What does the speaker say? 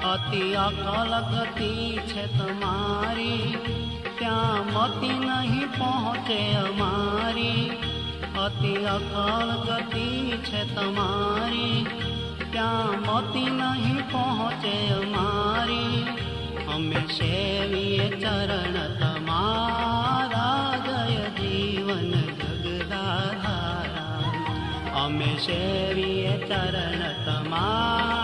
अति अकल गति छे तमारी, त्या मति नहीं पहुँचे अमारी। अति अकल गति छे तमारी, त्या मति नहीं पहुँचे अमारी। अमे सेवीए चरण तमारा, जय जीवन जगदाधारा। अमे सेवीए चरण तमारा,